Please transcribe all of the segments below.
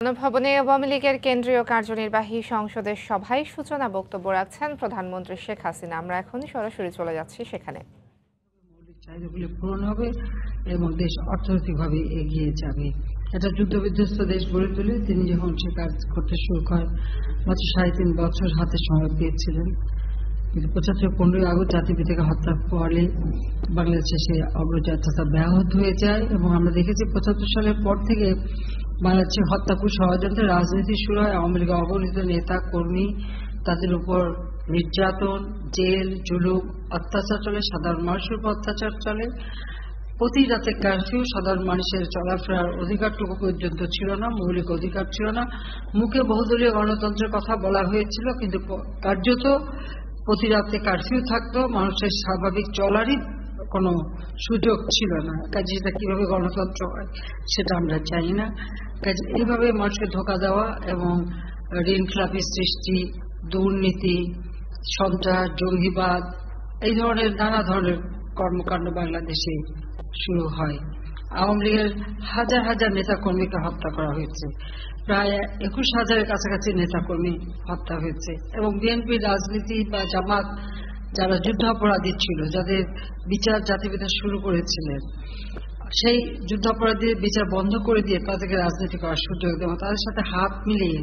গণভবনে আওয়ামী লীগের কেন্দ্রীয় কার্যনির্বাহী সংসদের সভায় সূচনা বক্তব্য রাখছেন প্রধানমন্ত্রী শেখ হাসিনা। আমরা এখন সরাসরি চলে যাচ্ছি সেখানে। মৌলিক চাহিদাগুলি পূরণ হবে এবং দেশ অর্থনৈতিকভাবে এগিয়ে যাবে। একটা যুদ্ধবিধ্বস্ত দেশ গড়ে তুলে তিনি যখন সে কাজ করতে শুরু করেন, মাত্র 3.5 বছর হাতে সময় পেয়েছিলেন। কিন্তু 15ই আগস্ট জাতিপিতাকে হত্যার পরে বাংলাদেশে সে অগ্রযাত্রা ব্যাহত হয়ে যায় এবং আমরা দেখেছি 75 সালের পর থেকে বাংলাদেশে হত্যাকুশ ষড়যন্ত্রে রাজনীতি শুরু হয়। আওয়ামী লীগ অবনীত নেতা কর্মী তাদের উপর নির্যাতন, জেল, জুলুম, অত্যাচার চলে, সাধারণ মানুষের উপর অত্যাচার চলে। প্রতি রাতে কারফিউ, সাধারণ মানুষের চলাফেরার অধিকারটুকু পর্যন্ত ছিল না, মৌলিক অধিকার ছিল না। মুখে বহুদলীয় গণতন্ত্রের কথা বলা হয়েছিল, কিন্তু কার্যত প্রতি রাতে কারফিউ থাকতো, মানুষের স্বাভাবিক চলারই কোনো সুযোগ ছিল না। কাজে এটা কিভাবে গণতন্ত্র হয় সেটা আমরা জানি না। কাজে এইভাবে মানুষকে ধোঁকা দেওয়া এবং ঋণ খেলাপি সৃষ্টি, দুর্নীতি, সন্ত্রাস, জঙ্গিবাদ, এই ধরনের নানা ধরনের কর্মকাণ্ড বাংলাদেশে শুরু হয়। আওয়ামী লীগের হাজার হাজার নেতাকর্মীকে হত্যা করা হয়েছে, প্রায় 21,000-এর কাছাকাছি নেতাকর্মী হত্যা হয়েছে। এবং বিএনপির রাজনীতি বা জামাত যারা যুদ্ধাপরাধী ছিল, যাদের বিচার জাতিপিতা শুরু করেছিলেন, সেই যুদ্ধাপরাধীদের বিচার বন্ধ করে দিয়ে তাদেরকে রাজনীতি করার সুযোগ দেওয়া, তাদের সাথে হাত মিলিয়ে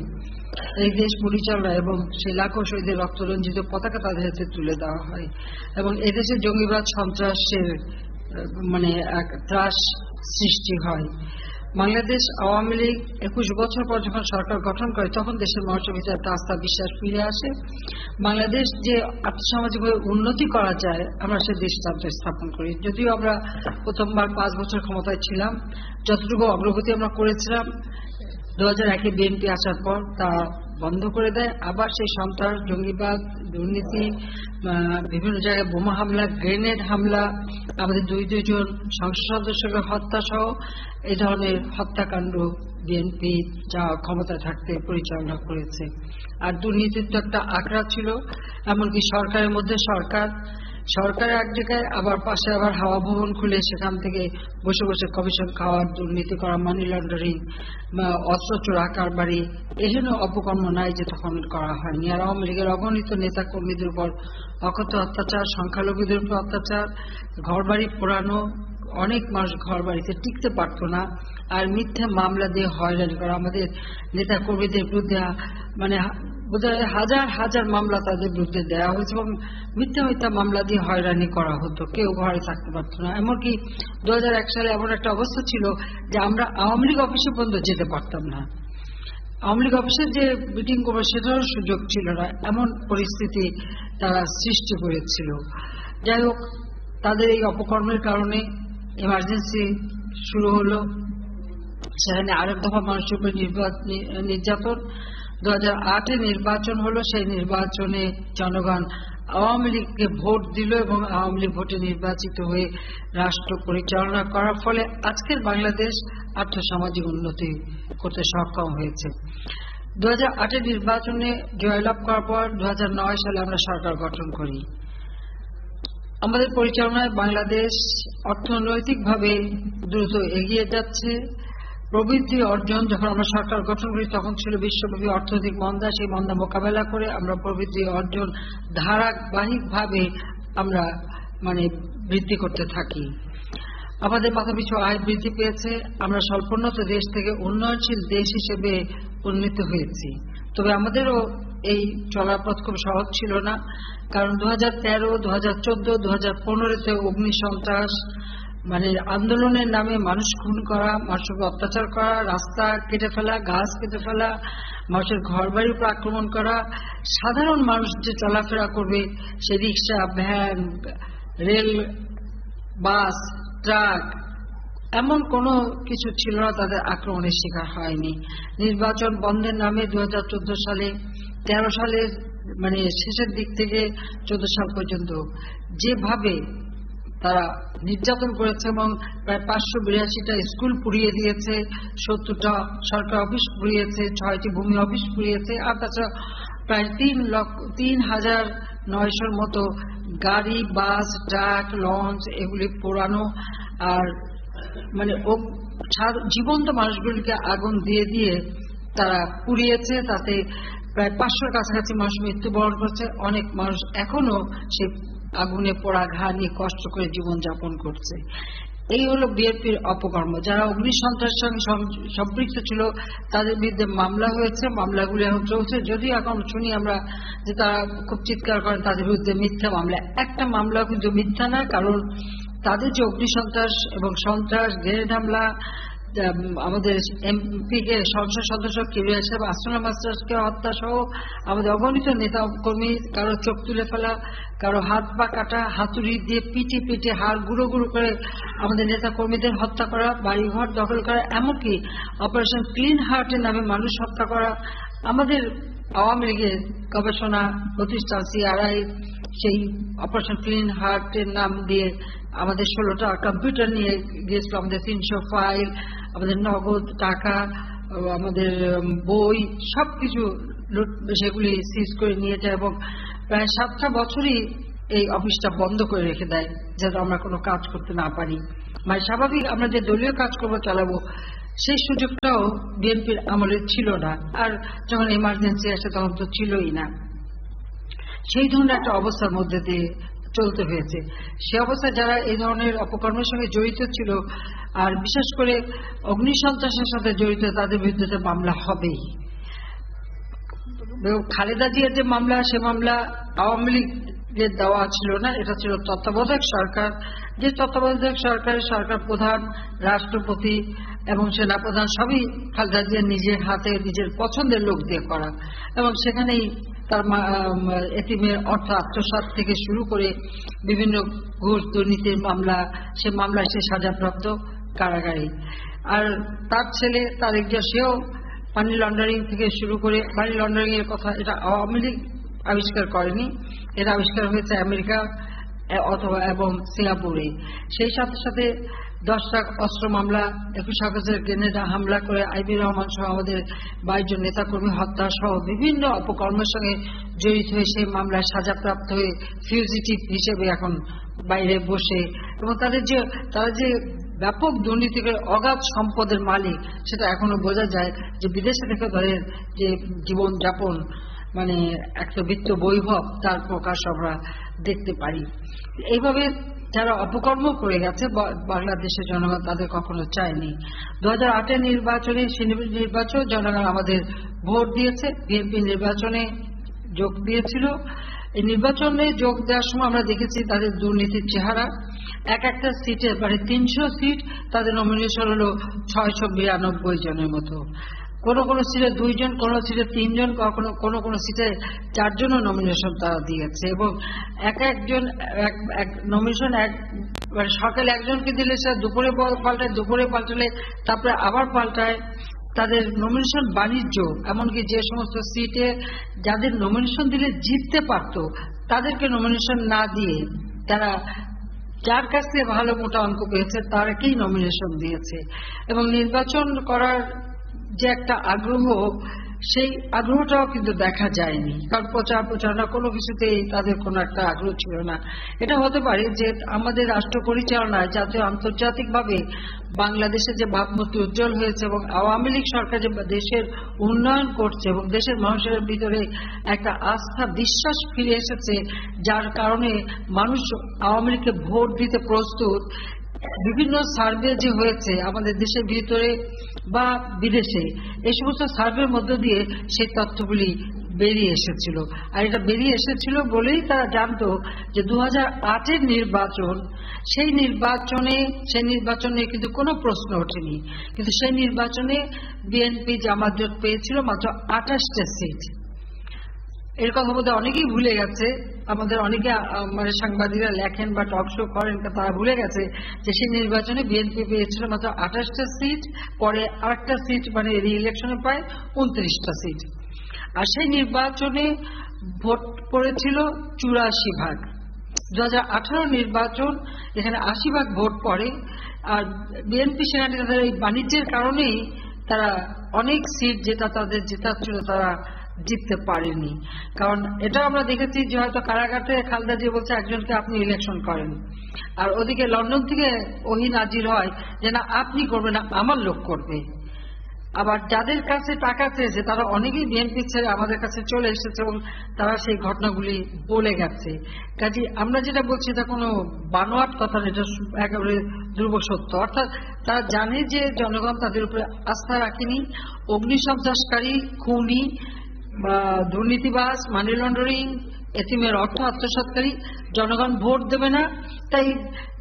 এই দেশ পরিচালনা এবং সেই লাখো শহীদের রক্তরঞ্জিত পতাকা তাদের হাতে তুলে দেওয়া হয় এবং এদেশে জঙ্গিবাদ সন্ত্রাসের এক ত্রাস সৃষ্টি হয়। বাংলাদেশ আওয়ামী লীগ 21 বছর পর যখন সরকার গঠন করে, তখন দেশের মানুষের ভিতরে একটা আস্থা বিশ্বাস ফিরে আসে। বাংলাদেশ যে আর্থসামাজিকভাবে উন্নতি করা যায়, আমরা সে দৃষ্টান্ত স্থাপন করি। যদিও আমরা প্রথমবার 5 বছর ক্ষমতায় ছিলাম, যতটুকু অগ্রগতি আমরা করেছিলাম 2001-এ বিএনপি আসার পর তা বন্ধ করে দেয়। আবার সেই সন্ত্রাস, জঙ্গিবাদ, দুর্নীতি, বিভিন্ন জায়গায় বোমা হামলা, গ্রেনেড হামলা, আমাদের দুইজন সংসদ সদস্যকে হত্যা সহ এই ধরনের হত্যাকাণ্ড বিএনপি যা ক্ষমতা থাকতে পরিচালনা করেছে। আর দুর্নীতির তো একটা আঁকড়া ছিল, এমনকি সরকারের মধ্যে সরকার এক জায়গায়, আবার পাশে আবার হাওয়া ভবন খুলে সেখান থেকে বসে বসে কমিশন খাওয়ার, দুর্নীতি করা, মানি লন্ডারিং, অস্ত্র চোরা কারবারি, এহেন অপকর্ম নাই যে তখন করা হয়নি। আর আওয়ামী লীগের অগণিত নেতা কর্মীদের উপর অকথ্য অত্যাচার, সংখ্যালঘুদের উপর অত্যাচার, ঘরবাড়ি পোড়ানো, অনেক মানুষ ঘর বাড়িতে টিকতে পারত না। আর মিথ্যা মামলা দিয়ে হয়রানি করা, আমাদের নেতা কর্মীদের বিরুদ্ধে বোধহয় হাজার হাজার মামলা তাদের বিরুদ্ধে দেওয়া হয়েছে এবং মিথ্যা মামলা দিয়ে হয়রানি করা হতো, কেউ ঘরে থাকতে পারত না। এমনকি 2001 সালে এমন একটা অবস্থা ছিল যে আমরা আওয়ামী লীগ অফিসে পর্যন্ত যেতে পারতাম না, আওয়ামী লীগ অফিসে যে মিটিং করবো সেটারও সুযোগ ছিল না, এমন পরিস্থিতি তারা সৃষ্টি করেছিল। যাই হোক, তাদের এই অপকর্মের কারণে এমার্জেন্সি শুরু হলো, সেখানে আরেক দফা মানুষের উপর নির্যাতন। 2008-এ নির্বাচন হলো, সেই নির্বাচনে জনগণ আওয়ামী লীগকে ভোট দিল এবং আওয়ামী লীগ ভোটে নির্বাচিত হয়ে রাষ্ট্র পরিচালনা করার ফলে আজকের বাংলাদেশ আর্থসামাজিক উন্নতি করতে সক্ষম হয়েছে। 2008-এর নির্বাচনে জয়লাভ করার পর 2009 সালে আমরা সরকার গঠন করি। আমাদের পরিচালনায় বাংলাদেশ অর্থনৈতিকভাবে দ্রুত এগিয়ে যাচ্ছে। প্রবৃদ্ধি অর্জন, যখন আমরা সরকার গঠন করি তখন ছিল বিশ্বব্যাপী অর্থনৈতিক মন্দা, সেই মন্দা মোকাবেলা করে আমরা প্রবৃদ্ধি অর্জন ধারাবাহিকভাবে আমরা বৃদ্ধি করতে থাকি। আমাদের মাথাপিছু আয় বৃদ্ধি পেয়েছে, আমরা স্বল্পোন্নত দেশ থেকে উন্নয়নশীল দেশ হিসেবে উন্নীত হয়েছি। তবে আমাদেরও এই চলার পথ খুব সহজ ছিল না, কারণ 2013, 2014, 2015-তে অগ্নিসন্ত্রাস, আন্দোলনের নামে মানুষ খুন করা, মানুষের উপর অত্যাচার করা, রাস্তা কেটে ফেলা, গাছ কেটে ফেলা, মানুষের ঘর বাড়ির উপর আক্রমণ করা, সাধারণ মানুষ যে চলাফেরা করবে সে রিক্সা, ভ্যান, রেল, বাস, ট্রাক, এমন কোনো কিছু ছিল না তাদের আক্রমণের শিকার হয়নি। নির্বাচন বন্ধের নামে 2014 সালে, 13 সালের শেষের দিক থেকে 14 সাল পর্যন্ত যেভাবে তারা নির্যাতন করেছে এবং প্রায় 582টা স্কুল পুড়িয়ে দিয়েছে, 70টা সরকার অফিস পুড়িয়েছে, 6টি ভূমি অফিস পুড়িয়েছে, আর তাছাড়া প্রায় 3,900-র মতো গাড়ি, বাস, ট্রাক, লঞ্চ এগুলি পোড়ানো, আর জীবন্ত মানুষগুলিকে আগুন দিয়ে দিয়ে তারা পুড়িয়েছে, তাতে প্রায় 500-র কাছাকাছি মানুষ মৃত্যুবরণ করছে। অনেক মানুষ এখনো সেই আগুনে পোড়া ঘা নিয়ে কষ্ট করে জীবনযাপন করছে। এই হলো বিএনপির অপকর্ম। যারা অগ্নিসন্ত্রাসের সঙ্গে সম্পৃক্ত ছিল তাদের বিরুদ্ধে মামলা হয়েছে, মামলাগুলি এখন চলছে। যদিও এখন শুনি আমরা যে তারা খুব চিৎকার করেন তাদের বিরুদ্ধে মিথ্যা মামলা। একটা মামলা কিন্তু মিথ্যা না, কারণ তাদের যে অগ্নিসন্ত্রাস এবং সন্ত্রাস, গ্রেনেড হামলা, আমাদের এমপিকে সংসদ সদস্য কিবরিয়া সাহেব আসনা মাস্টারকে হত্যা সহ আমাদের অগণিত নেতা কর্মী, কারো চোখ তুলে ফেলা, কারো হাত পা কাটা, হাতুড়ি দিয়ে পিটি পিটি হাড় গুঁড়ো গুঁড়ো করে আমাদের নেতা কর্মীদের হত্যা করা, বাড়িঘর দখল করা, এমনকি অপারেশন ক্লিন হার্টের নামে মানুষ হত্যা করা। আমাদের আওয়ামী লীগের গবেষণা প্রতিষ্ঠান সিআরআই সেই অপারেশন ক্লিন হার্টের নাম দিয়ে আমাদের 16টা কম্পিউটার নিয়ে গিয়েছিল, আমাদের 300 ফাইল, আমাদের নগদ টাকা, আমাদের বই, সবকিছু সেগুলি সিজ করে নিয়ে যায় এবং প্রায় 7টা বছরই এই অফিসটা বন্ধ করে রেখে দেয় যাতে আমরা কোনো কাজ করতে না পারি। মানে স্বাভাবিক আমরা যে দলীয় কাজকর্ম চালাবো সেই সুযোগটাও বিএনপির আমলে ছিল না, আর যখন ইমার্জেন্সি আসে তখন তো ছিলই না। সেই ধরনের একটা অবস্থার মধ্যে দিয়ে চলতে হয়েছে। সে অবস্থায় যারা এই ধরনের অপকর্মের সঙ্গে জড়িত ছিল, আর বিশেষ করে অগ্নিসন্ত্রাসের সাথে জড়িত, তাদের বিরুদ্ধে মামলা হবেই। খালেদা জিয়ার যে মামলা, সে মামলা আওয়ামী লীগের দেওয়া ছিল না, এটা ছিল তত্ত্বাবধায়ক সরকার। যে তত্ত্বাবধায়ক সরকারের সরকার প্রধান, রাষ্ট্রপতি এবং সেনাপ্রধান সবই খালেদা জিয়ার নিজের হাতে নিজের পছন্দের লোক দিয়ে করা, এবং সেখানেই তার এতিমের অর্থ আত্মসাৎ থেকে শুরু করে বিভিন্ন ঘুষ দুর্নীতির মামলা, সে মামলায় সে সাজাপ্রাপ্ত কারাগারে। আর তার ছেলে তারেক জিয়া, সেও মানি লন্ডারিং থেকে শুরু করে, মানি লন্ডারিং এর কথা এটা আওয়ামী লীগ আবিষ্কার করেনি, এটা আবিষ্কার হয়েছে আমেরিকা অথবা এবং সিঙ্গাপুরে। সেই সাথে সাথে 10টা অস্ত্র মামলা, 21 আগস্টের গ্রেনেড হামলা করে আইবি রহমান সহ আমাদের 22 জন নেতাকর্মী হত্যা সহ বিভিন্ন অপকর্মের সঙ্গে জড়িত হয়ে সেই মামলায় সাজাপ্রাপ্ত হয়ে ফিউজিটিভ হিসেবে এখন বাইরে বসে, এবং তারা যে ব্যাপক দুর্নীতি করে অগাধ সম্পদের মালিক সেটা এখনো বোঝা যায় যে বিদেশে থেকে ধরে যে জীবনযাপন, মানে একটা বিত্ত বৈভব, তার প্রকাশ আমরা দেখতে পারি। এইভাবে যারা অপকর্ম করে গেছে বাংলাদেশের জনগণ তাদের কখনো চায়নি। 2008-এর নির্বাচনে, নির্বাচন জনগণ আমাদের ভোট দিয়েছে, বিএনপি নির্বাচনে যোগ দিয়েছিল। এই নির্বাচনে যোগ দেওয়ার সময় আমরা দেখেছি তাদের দুর্নীতির চেহারা। একটা সিটে মানে 300 সিট, তাদের নমিনেশন হলো 692 জনের মতো। কোন কোন সিটে 2 জন, কোন সিটে 3 জন, কোন কোন সিটে 4 জনও নমিনেশন তারা দিয়েছে। এবং একজন নমিনেশন মানে সকালে একজনকে দিলে সে দুপুরে পাল্টায়, দুপুরে পাল্টালে তারপরে আবার পাল্টায়। তাদের নমিনেশন বাণিজ্য, এমনকি যে সমস্ত সিটে যাদের নমিনেশন দিলে জিততে পারত তাদেরকে নমিনেশন না দিয়ে তারা যার কাছ থেকে ভালো মোটা অঙ্ক পেয়েছে তারাকেই নমিনেশন দিয়েছে। এবং নির্বাচন করার যে একটা আগ্রহ, সেই আগ্রহটাও কিন্তু দেখা যায়নি, কারণ প্রচারণা কোনো কিছুতেই তাদের কোনো একটা আগ্রহ ছিল না। এটা হতে পারে যে আমাদের রাষ্ট্র পরিচালনায় জাতীয় আন্তর্জাতিকভাবে বাংলাদেশের যে ভাবমূর্তি উজ্জ্বল হয়েছে এবং আওয়ামী লীগ সরকার যে দেশের উন্নয়ন করছে এবং দেশের মানুষের ভিতরে একটা আস্থা বিশ্বাস ফিরে এসেছে, যার কারণে মানুষ আওয়ামী লীগকে ভোট দিতে প্রস্তুত। বিভিন্ন সার্ভে যে হয়েছে আমাদের দেশের ভিতরে বা বিদেশে, এই সমস্ত সার্ভের মধ্য দিয়ে সেই তথ্যগুলি বেরিয়ে এসেছিল। আর এটা বেরিয়ে এসেছিল বলেই তারা জানতো যে 2008-এর নির্বাচন, সেই নির্বাচনে কিন্তু কোনো প্রশ্ন ওঠেনি, কিন্তু সেই নির্বাচনে বিএনপি জামাত জোট পেয়েছিল মাত্র 28টা সিট। এর কথা বোধহয় অনেকেই ভুলে গেছে, আমাদের অনেকে মানে সাংবাদিকরা লেখেন বা টক শো করেন, তারা ভুলে গেছে যে সেই নির্বাচনে বিএনপি পেয়েছিল মাত্র 28টা সিট, পরে আরেকটা সিট মানে রি-ইলেকশনে পায় 29টা সিট। আর সেই নির্বাচনে ভোট পড়েছিল 84 ভাগ। 2018 নির্বাচন, এখানে 80 ভাগ ভোট পড়ে। আর বিএনপি সেখানে তাদের এই বাণিজ্যের কারণেই তারা অনেক সিট যেটা তাদের জেতার ছিল তারা জিততে পারেনি। কারণ এটা আমরা দেখেছি যে হয়তো কারাগারে খালেদা জিয়া বলছে একজনকে আপনি ইলেকশন করেন, আর ওদিকে লন্ডন থেকে ওহি নাজির হয় যে না আপনি করবেন না, আমার লোক করবে। আবার যাদের কাছে টাকা চেয়েছে তারা অনেকেই বিএনপি ছেড়ে আমাদের কাছে চলে এসেছে এবং তারা সেই ঘটনাগুলি বলে গেছে। কাজে আমরা যেটা বলছি এটা কোনো বানোয়াট কথা না, এটা একেবারে ধ্রুব সত্য। অর্থাৎ তারা জানে যে জনগণ তাদের উপরে আস্থা রাখেনি, অগ্নিসন্ত্রাসকারী, খুনি, দুর্নীতিবাজ, মানি লন্ডারিং, এতিমের অর্থ আত্মসাৎকারী জনগণ ভোট দেবে না, তাই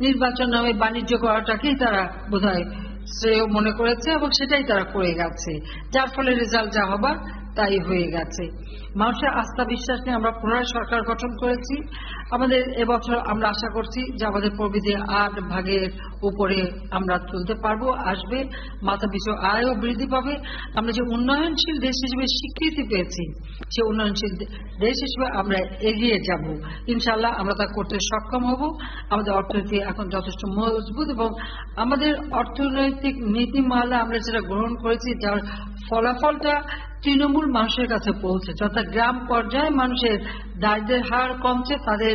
নির্বাচন নামে বাণিজ্য করাটাকেই তারা বোধহয় শ্রেয় মনে করেছে এবং সেটাই তারা করে গেছে, যার ফলে রেজাল্ট যা হবার তাই হয়ে গেছে। মানুষের আস্থা বিশ্বাস নিয়ে আমরা পুনরায় সরকার গঠন করেছি। আমাদের এবছর আমরা আশা করছি যে আমাদের প্রবৃদ্ধি 8 ভাগের উপরে আমরা তুলতে পারবো, আসবে, মাথা পিছু আয়ও বৃদ্ধি পাবে। আমরা যে উন্নয়নশীল দেশ হিসেবে স্বীকৃতি পেয়েছি সে উন্নয়নশীল দেশ হিসেবে আমরা এগিয়ে যাব ইনশাআল্লাহ। আমরা তা করতে সক্ষম হব। আমাদের অর্থনীতি এখন যথেষ্ট মজবুত এবং আমাদের অর্থনৈতিক নীতিমালা আমরা যেটা গ্রহণ করেছি যার ফলাফলটা তৃণমূল মানুষের কাছে পৌঁছেছে, অর্থাৎ গ্রাম পর্যায়ে মানুষের দারিদ্র্যের হার কমছে, তাদের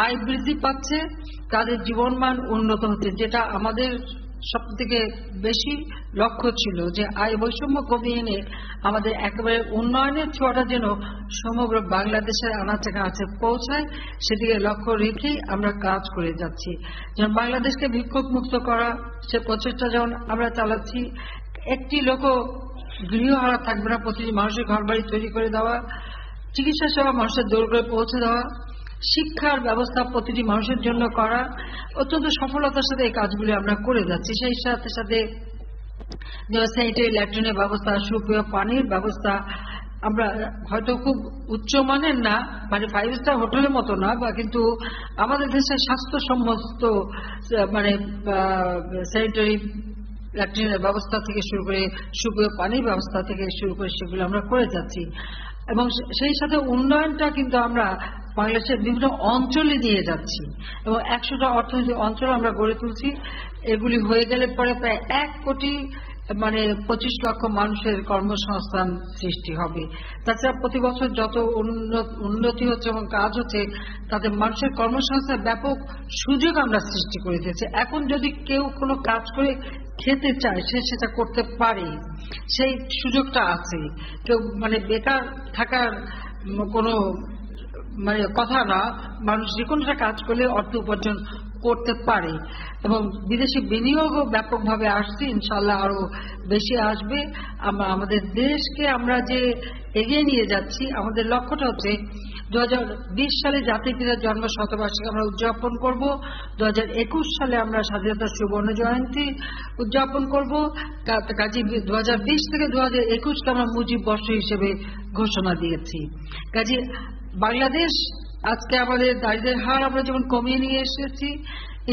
আয় বৃদ্ধি পাচ্ছে, তাদের জীবনমান উন্নত হচ্ছে, যেটা আমাদের সব থেকে বেশি লক্ষ্য ছিল যে আয় বৈষম্য কমিয়ে এনে আমাদের একেবারে উন্নয়নের ছোঁয়াটা যেন সমগ্র বাংলাদেশের আনাচে কাছে পৌঁছায়, সেদিকে লক্ষ্য রেখেই আমরা কাজ করে যাচ্ছি। যেমন বাংলাদেশকে বিক্ষোভ মুক্ত করা সে প্রচেষ্টা যেমন আমরা চালাচ্ছি, একটি লোক গৃহহারা থাকবে না, প্রতিটি মানুষের ঘর বাড়ি তৈরি করে দেওয়া, চিকিৎসা সেবা মানুষের দৌড় করে পৌঁছে দেওয়া, শিক্ষার ব্যবস্থা প্রতিটি মানুষের জন্য করা, অত্যন্ত সফলতার সাথে এই কাজগুলি আমরা করে যাচ্ছি। সেই সাথে সাথে স্যানিটারি ল্যাট্রিনের ব্যবস্থা, সুপেয় পানির ব্যবস্থা, আমরা হয়তো খুব উচ্চমানের না, মানে 5 স্টার হোটেলের মতো না, বা কিন্তু আমাদের দেশের স্বাস্থ্যসম্মত মানে স্যানিটারি ল্যাট্রিনের ব্যবস্থা থেকে শুরু করে সুপেয় পানির ব্যবস্থা থেকে শুরু করে সেগুলো আমরা করে যাচ্ছি। এবং সেই সাথে উন্নয়নটা কিন্তু আমরা বাংলাদেশের বিভিন্ন অঞ্চলে নিয়ে যাচ্ছি এবং 100টা অর্থনৈতিক অঞ্চল আমরা গড়ে তুলছি। এগুলি হয়ে গেলে পরে প্রায় 1 কোটি মানে 25 লক্ষ মানুষের কর্মসংস্থান সৃষ্টি হবে। তাছাড়া প্রতি বছর যত উন্নতি হচ্ছে এবং কাজ হচ্ছে তাতে মানুষের কর্মসংস্থানের ব্যাপক সুযোগ আমরা সৃষ্টি করে দিয়েছি। এখন যদি কেউ কোনো কাজ করে খেতে চায় সে সেটা করতে পারে, সেই সুযোগটা আছে। কেউ মানে বেকার থাকার কোনো মানে কথা না, মানুষ যে কোনো কাজ করলে অর্থ উপার্জন করতে পারে এবং বিদেশি বিনিয়োগও ব্যাপকভাবে আসছে, ইনশাআল্লাহ আরো বেশি আসবে। আমাদের দেশকে আমরা যে এগিয়ে নিয়ে যাচ্ছি, আমাদের লক্ষ্যটা হচ্ছে 2020 সালে জাতির পিতার জন্ম শতবার্ষিকী আমরা উদযাপন করব, 2021 সালে আমরা স্বাধীনতার সুবর্ণ জয়ন্তী উদযাপন করব। কাজী 2020 থেকে 2021কে আমরা মুজিব বর্ষ হিসেবে ঘোষণা দিয়েছি। কাজী বাংলাদেশ আজকে আমাদের দারিদ্র্যের হার আমরা যেমন কমিয়ে নিয়ে এসেছি,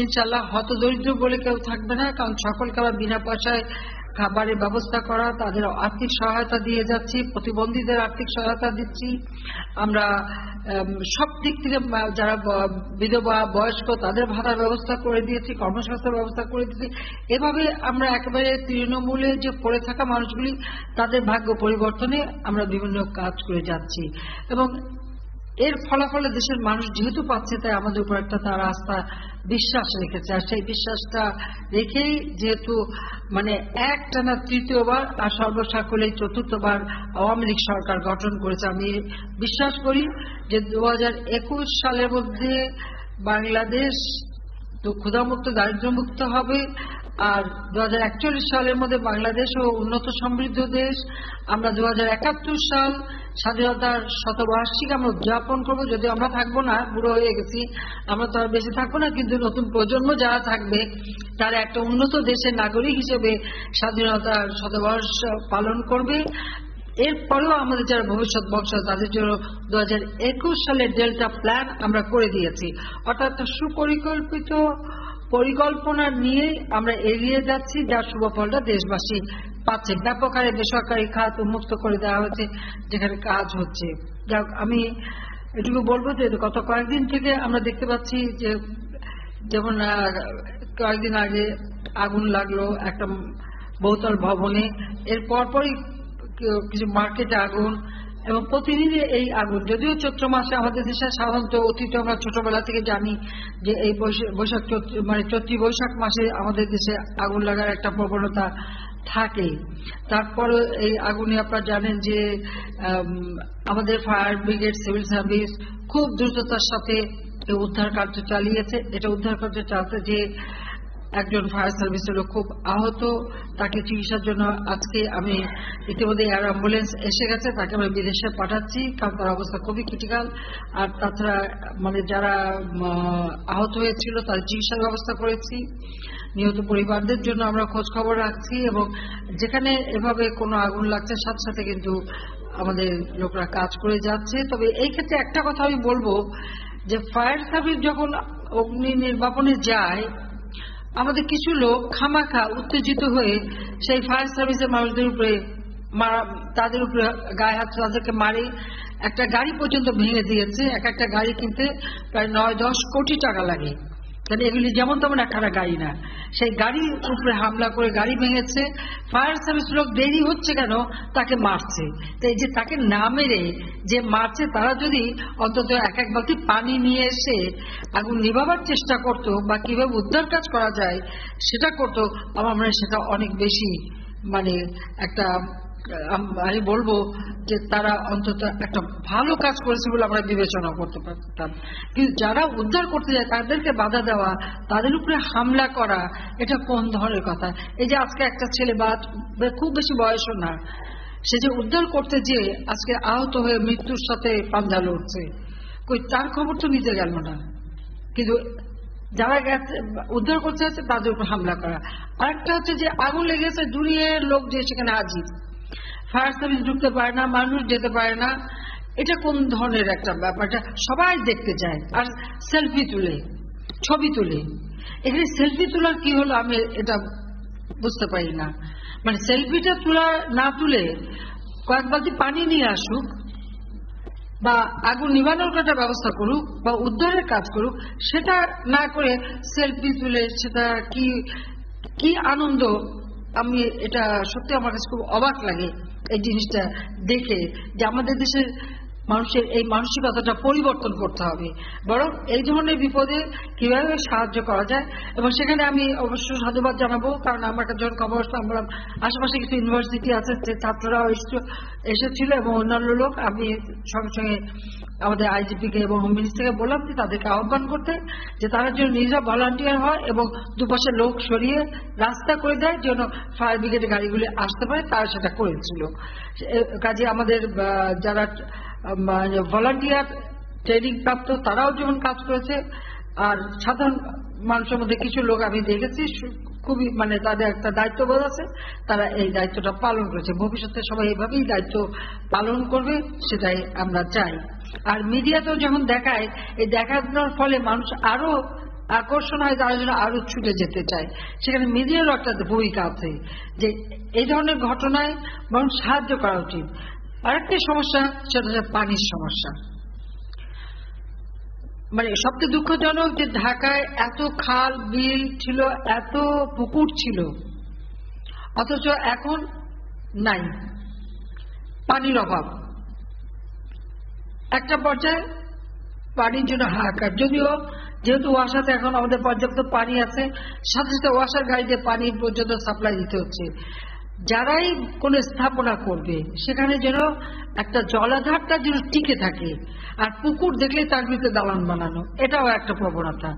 ইনশাআল্লাহ হতদরিদ্র বলে কেউ থাকবে না, কারণ সকলকে আমরা বিনা পয়সায় খাবারের ব্যবস্থা করা, তাদের আর্থিক সহায়তা দিয়ে যাচ্ছি, প্রতিবন্ধীদের আর্থিক সহায়তা দিচ্ছি। আমরা সব দিক থেকে যারা বিধবা বয়স্ক তাদের ভাতার ব্যবস্থা করে দিয়েছি, কর্মসংস্থান ব্যবস্থা করে দিয়েছি। এভাবে আমরা একেবারে তৃণমূলে যে পড়ে থাকা মানুষগুলি তাদের ভাগ্য পরিবর্তনে আমরা বিভিন্ন কাজ করে যাচ্ছি এবং এর ফলাফলে দেশের মানুষ যেহেতু পাচ্ছে তাই আমাদের উপর একটা তার আস্থা বিশ্বাস রেখেছে। আর সেই বিশ্বাসটা রেখেই যেহেতু মানে একটানা তৃতীয়বার আর সর্বসাকলে চতুর্থবার আওয়ামী লীগ সরকার গঠন করেছে, আমি বিশ্বাস করি যে 2021 সালের মধ্যে বাংলাদেশ ক্ষুধামুক্ত দারিদ্র্যমুক্ত হবে আর 2041 সালের মধ্যে বাংলাদেশ ও উন্নত সমৃদ্ধ দেশ। আমরা 2071 সাল স্বাধীনতার শতবার্ষিকী আমরা উদযাপন করবো, যদি আমরা থাকবো না, বুড়ো হয়ে গেছি, আমরা তো আর বেঁচে থাকবো না, কিন্তু নতুন প্রজন্ম যারা থাকবে তারা একটা উন্নত দেশের নাগরিক হিসেবে স্বাধীনতার শতবর্ষ পালন করবে। এরপরেও আমাদের যারা ভবিষ্যৎ বংশ তাদের জন্য 2021 সালের ডেল্টা প্ল্যান আমরা করে দিয়েছি, অর্থাৎ সুপরিকল্পিত পরিকল্পনা নিয়ে আমরা এগিয়ে যাচ্ছি, যার শুভফলটা দেশবাসী পাচ্ছে। ব্যাপক হারে বেসরকারি খাত উন্মুক্ত করে দেওয়া হচ্ছে যেখানে কাজ হচ্ছে। যাক, আমি এটুকু বলবো যে গত কয়েকদিন থেকে আমরা দেখতে পাচ্ছি যে যেমন কয়েকদিন আগে আগুন লাগলো একটা বহুতল ভবনে, এর পরপরই কিছু মার্কেটে আগুন, এবং প্রতিদিনই এই আগুন। যদিও চৈত্র মাসে আমাদের দেশে সাধারণত অতীতে আমরা ছোটবেলা থেকে জানি যে এই বৈশাখ মানে চৈত্রী বৈশাখ মাসে আমাদের দেশে আগুন লাগার একটা প্রবণতা থাকে। তারপরে এই আগুনে আপনারা জানেন যে আমাদের ফায়ার ব্রিগেড, সিভিল সার্ভিস খুব দ্রুততার সাথে উদ্ধার কার্য চালিয়েছে। এটা উদ্ধার কার্য চালাতে যে একজন ফায়ার সার্ভিসের লোক খুব আহত, তাকে চিকিৎসার জন্য আজকে আমি ইতিমধ্যে এয়ার অ্যাম্বুলেন্স এসে গেছে, তাকে আমি বিদেশে পাঠাচ্ছি, কারণ তার অবস্থা খুবই ক্রিটিক্যাল। আর তাছাড়া মানে যারা আহত হয়েছিল তার চিকিৎসার ব্যবস্থা করেছি। নিহত পরিবারদের জন্য আমরা খোঁজ খবর রাখছি, এবং যেখানে এভাবে কোনো আগুন লাগছে সাথে সাথে কিন্তু আমাদের লোকরা কাজ করে যাচ্ছে। তবে এই ক্ষেত্রে একটা কথা আমি বলবো যে ফায়ার সার্ভিস যখন অগ্নি নির্বাপনে যায়, আমাদের কিছু লোক খামাখা উত্তেজিত হয়ে সেই ফায়ার সার্ভিসের মানুষদের উপরে তাদের উপরে গায়ে হাত, তাদেরকে মারে, একটা গাড়ি পর্যন্ত ভেঙে দিয়েছে। একটা গাড়ি কিনতে প্রায় 9-10 কোটি টাকা লাগে, কারণ এগুলি যেমন তেমন একটা গাড়ি না। সেই গাড়ির উপরে হামলা করে গাড়ি ভেঙেছে। ফায়ার সার্ভিস লোক দেরি হচ্ছে কেন, তাকে মারছে। তো এই যে তাকে না মেরে যে মারছে, তারা যদি অন্তত এক বালতি পানি নিয়ে এসে আগুন নিভাবার চেষ্টা করতো বা কিভাবে উদ্ধার কাজ করা যায় সেটা করতো, আমার মনে হয় সেটা অনেক বেশি মানে একটা আমি বলবো যে তারা অন্তত একটা ভালো কাজ করেছে বলে আমরা বিবেচনা করতে পারতাম। কিন্তু যারা উদ্ধার করতে যায় তাদেরকে বাধা দেওয়া, তাদের উপরে হামলা করা, এটা কোন ধরনের কথা? এই যে আজকে একটা ছেলে বা খুব বেশি বয়সও না, সে যে উদ্ধার করতে যেয়ে আজকে আহত হয়ে মৃত্যুর সাথে পাঞ্জা লড়ছে, কই তার খবর তো নিতে গেল না। কিন্তু যারা উদ্ধার করতে যাচ্ছে তাদের উপর হামলা করা। আরেকটা হচ্ছে যে আগুন লেগেছে, দুনিয়ার লোক যে সেখানে হাজির, ফায়ার সার্ভিস ঢুকতে পারে না, মানুষ যেতে পারে না। এটা কোন ধরনের একটা ব্যাপারটা সবাই দেখতে চায়, আর সেলফি তুলে, ছবি তুলে। এখানে সেলফি তোলার কি হলো আমি এটা বুঝতে পারি না। মানে সেলফিটা না তুলে কয়েক বালতি পানি নিয়ে আসুক, বা আগুন নিবানোর একটা ব্যবস্থা করুক, বা উদ্ধারের কাজ করুক, সেটা না করে সেলফি তুলে সেটা কি আনন্দ। আমি এটা সত্যি আমার কাছে খুব অবাক লাগে এই জিনিসটা দেখে, যে আমাদের দেশের মানুষের এই মানসিকতাটা পরিবর্তন করতে হবে। বরং এই ধরনের বিপদে কিভাবে সাহায্য করা যায়, এবং সেখানে আমি অবশ্য সাধুবাদ জানাবো, কারণ আমার একটা যখন খবর আমরা আশেপাশে কিছু ইউনিভার্সিটি আছে, যে ছাত্ররাও এসেছিল এবং অন্যান্য লোক, আমি সঙ্গে সঙ্গে আমাদের আইজিপিকে এবং হোম মিনিস্টারকে বললাম যে তাদেরকে আহ্বান করতে, যে তারা যেন নিজেরা ভলান্টিয়ার হয় এবং দুপাশে লোক সরিয়ে রাস্তা করে দেয় যেন ফায়ার ব্রিগেডের গাড়িগুলি আসতে পারে। তারা সেটা করেছিল। কাজে আমাদের যারা ভলান্টিয়ার ট্রেনিং প্রাপ্ত তারাও যেমন কাজ করেছে, আর সাধারণ মানুষের মধ্যে কিছু লোক আমি দেখেছি খুবই মানে তাদের একটা দায়িত্ববোধ আছে, তারা এই দায়িত্বটা পালন করেছে। ভবিষ্যতে সবাই এইভাবেই দায়িত্ব পালন করবে, সেটাই আমরা চাই। আর মিডিয়াতেও যখন দেখায়, এই দেখানোর ফলে মানুষ আরো আকর্ষণ হয়, তারা যেন আরো ছুটে যেতে চায়। সেখানে মিডিয়ারও একটা ভূমিকা আছে, যে এই ধরনের ঘটনায় বরং সাহায্য করা উচিত। আরেকটা সমস্যা, সেটা হচ্ছে পানির সমস্যা। মানে সবচেয়ে দুঃখজনক যে ঢাকায় এত খাল বিল ছিল, এত পুকুর ছিল, অথচ এখন নাই, পানির অভাব। একটা পর্যায়ে পানির জন্য হাহাকার। যদিও যেহেতু ওয়াসাতে এখন আমাদের পর্যাপ্ত পানি আছে, সাথে সাথে ওয়াসার গাড়িতে পানি পর্যন্ত সাপ্লাই দিতে হচ্ছে। যারাই কোন স্থাপনা করবে সেখানে যেন একটা জলাধারটা যেন টিকে থাকে, আর পুকুর দেখলে তার ভিতরে দালান বানানো, এটাও একটা প্রবণতা।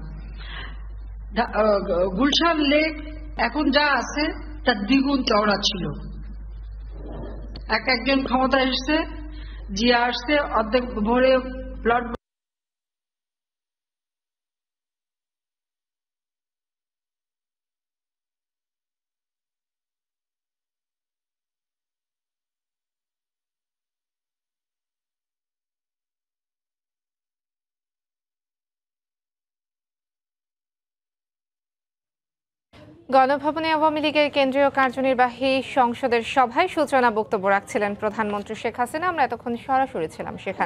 গুলশান লেক এখন যা আছে তার দ্বিগুণ চওড়া ছিল। একজন ক্ষমতা এসছে, জিয়া আসছে, অর্ধেক ভরে প্লট গণভবনে আওয়ামী লীগের কেন্দ্রীয় কার্যনির্বাহী সংসদের সভায় সূচনা বক্তব্য রাখছিলেন প্রধানমন্ত্রী শেখ হাসিনা। আমরা এতক্ষণ সরাসরি ছিলাম সেখানে।